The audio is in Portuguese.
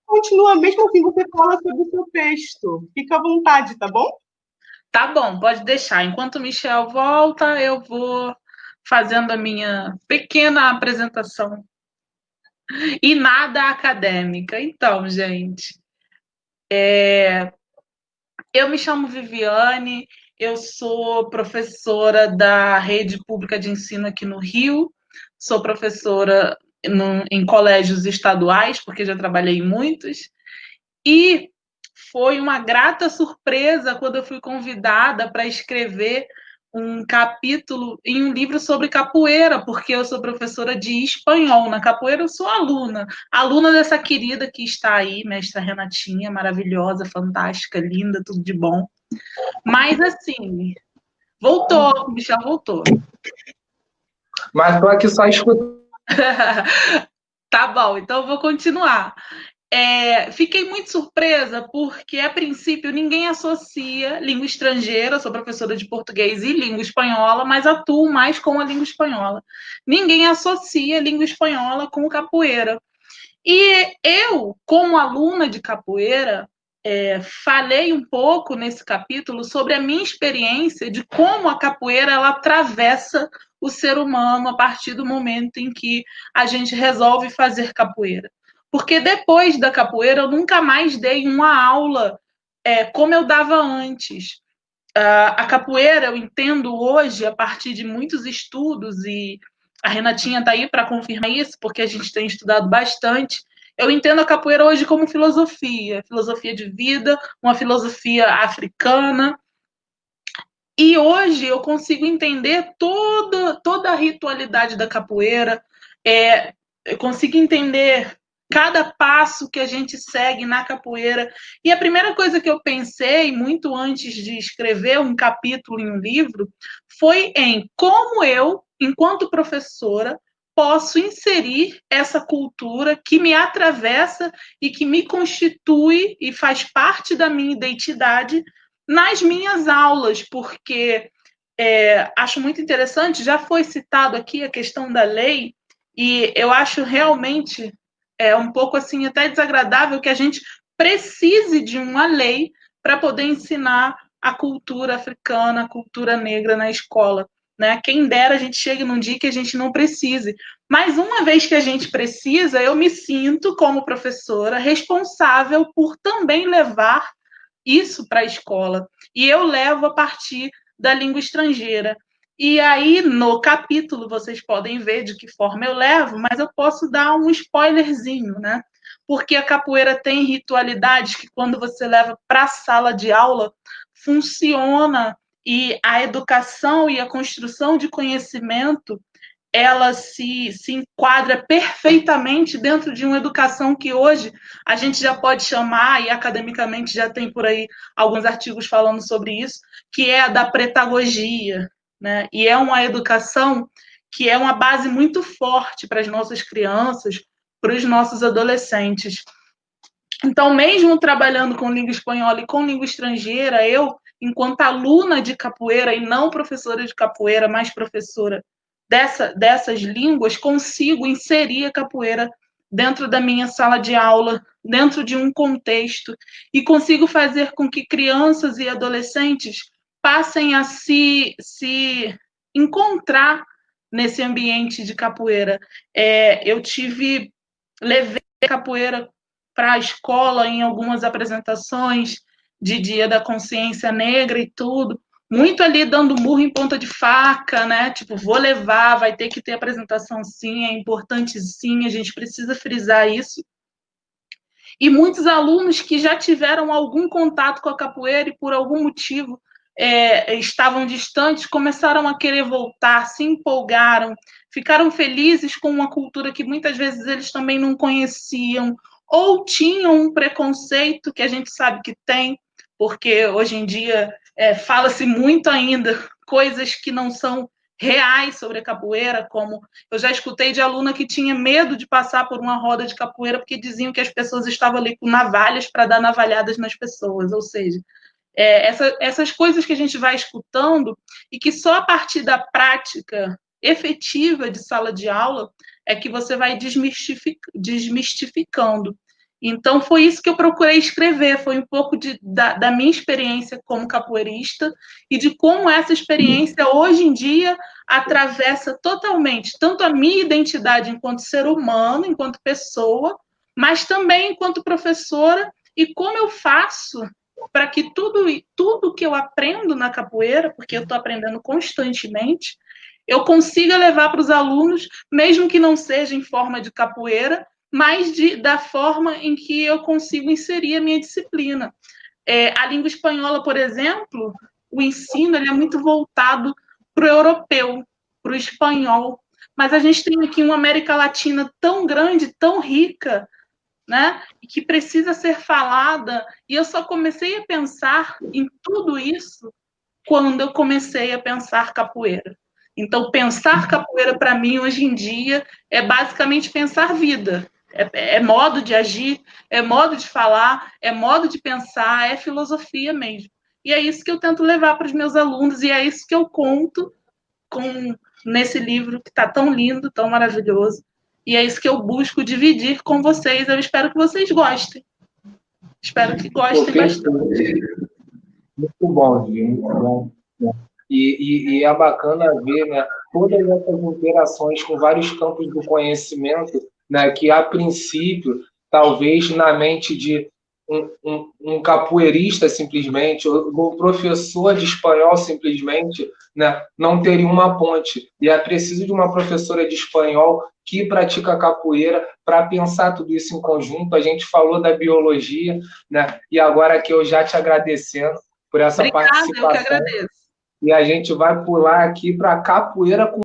Continua, mesmo assim, você fala sobre o seu texto. Fica à vontade, tá bom? Tá bom, pode deixar. Enquanto o Michel volta, eu vou fazendo a minha pequena apresentação. E nada acadêmica. Então, gente, eu me chamo Viviane, eu sou professora da rede pública de ensino aqui no Rio, sou professora em colégios estaduais, porque já trabalhei em muitos, e foi uma grata surpresa quando eu fui convidada para escrever um capítulo em um livro sobre capoeira, porque eu sou professora de espanhol. Na capoeira eu sou aluna dessa querida que está aí, mestra Renatinha, maravilhosa, fantástica, linda, tudo de bom. Mas assim, voltou, o Michel voltou. Mas estou aqui só escutando. Tá bom, então eu vou continuar. Fiquei muito surpresa porque, a princípio, ninguém associa língua estrangeira, sou professora de português e língua espanhola, mas atuo mais com a língua espanhola. Ninguém associa língua espanhola com capoeira. E eu, como aluna de capoeira, falei um pouco nesse capítulo sobre a minha experiência de como a capoeira ela atravessa o ser humano a partir do momento em que a gente resolve fazer capoeira. Porque depois da capoeira eu nunca mais dei uma aula como eu dava antes. A capoeira eu entendo hoje, a partir de muitos estudos, e a Renatinha está aí para confirmar isso, porque a gente tem estudado bastante. Eu entendo a capoeira hoje como filosofia de vida, uma filosofia africana. E hoje eu consigo entender toda a ritualidade da capoeira, eu consigo entender cada passo que a gente segue na capoeira. E a primeira coisa que eu pensei, muito antes de escrever um capítulo em um livro, foi em como eu, enquanto professora, posso inserir essa cultura que me atravessa e que me constitui e faz parte da minha identidade nas minhas aulas, porque acho muito interessante, já foi citado aqui a questão da lei, e eu acho realmente um pouco assim até desagradável que a gente precise de uma lei para poder ensinar a cultura africana, a cultura negra na escola. Né? Quem dera a gente chegue num dia que a gente não precise. Mas uma vez que a gente precisa, eu me sinto, como professora, responsável por também levar isso para a escola. E eu levo a partir da língua estrangeira. E aí, no capítulo, vocês podem ver de que forma eu levo, mas eu posso dar um spoilerzinho, né? Porque a capoeira tem ritualidades que, quando você leva para a sala de aula, funciona, e a educação e a construção de conhecimento ela se enquadra perfeitamente dentro de uma educação que hoje a gente já pode chamar, e academicamente já tem por aí alguns artigos falando sobre isso, que é a da pretagogia. Né? E é uma educação que é uma base muito forte para as nossas crianças, para os nossos adolescentes. Então, mesmo trabalhando com língua espanhola e com língua estrangeira, eu, enquanto aluna de capoeira e não professora de capoeira, mas professora dessas línguas, consigo inserir a capoeira dentro da minha sala de aula, dentro de um contexto, e consigo fazer com que crianças e adolescentes passem a se encontrar nesse ambiente de capoeira. Levei capoeira para a escola em algumas apresentações de Dia da Consciência Negra e tudo, muito ali dando murro em ponta de faca, né? Tipo, vou levar, vai ter que ter apresentação sim, é importante sim, a gente precisa frisar isso. E muitos alunos que já tiveram algum contato com a capoeira e por algum motivo estavam distantes, começaram a querer voltar, se empolgaram, ficaram felizes com uma cultura que muitas vezes eles também não conheciam, ou tinham um preconceito que a gente sabe que tem, porque hoje em dia fala-se muito ainda coisas que não são reais sobre a capoeira, como eu já escutei de aluna que tinha medo de passar por uma roda de capoeira porque diziam que as pessoas estavam ali com navalhas para dar navalhadas nas pessoas, ou seja, essas coisas que a gente vai escutando e que só a partir da prática efetiva de sala de aula é que você vai desmistificando. Então, foi isso que eu procurei escrever, foi um pouco da minha experiência como capoeirista e de como essa experiência, hoje em dia, atravessa totalmente tanto a minha identidade enquanto ser humano, enquanto pessoa, mas também enquanto professora, e como eu faço para que tudo que eu aprendo na capoeira, porque eu estou aprendendo constantemente, eu consiga levar para os alunos, mesmo que não seja em forma de capoeira, mas da forma em que eu consigo inserir a minha disciplina. A língua espanhola, por exemplo, o ensino ele é muito voltado para o europeu, para o espanhol, mas a gente tem aqui uma América Latina tão grande, tão rica, né, que precisa ser falada, e eu só comecei a pensar em tudo isso quando eu comecei a pensar capoeira. Então, pensar capoeira, para mim, hoje em dia, é basicamente pensar vida. É modo de agir, é modo de falar, é modo de pensar, é filosofia mesmo. E é isso que eu tento levar para os meus alunos, e é isso que eu conto nesse livro que está tão lindo, tão maravilhoso. E é isso que eu busco dividir com vocês. Eu espero que vocês gostem. Espero que gostem bastante. Muito bom, Gi, muito bom. E é bacana ver, né, todas essas interações com vários campos do conhecimento, né, que, a princípio, talvez na mente de um capoeirista, simplesmente, ou um professor de espanhol, simplesmente, né, não teria uma ponte. E é preciso de uma professora de espanhol que pratica capoeira para pensar tudo isso em conjunto. A gente falou da biologia, né, e agora aqui eu já te agradecendo por essa Obrigada, participação. eu que agradeço. E a gente vai pular aqui para capoeira com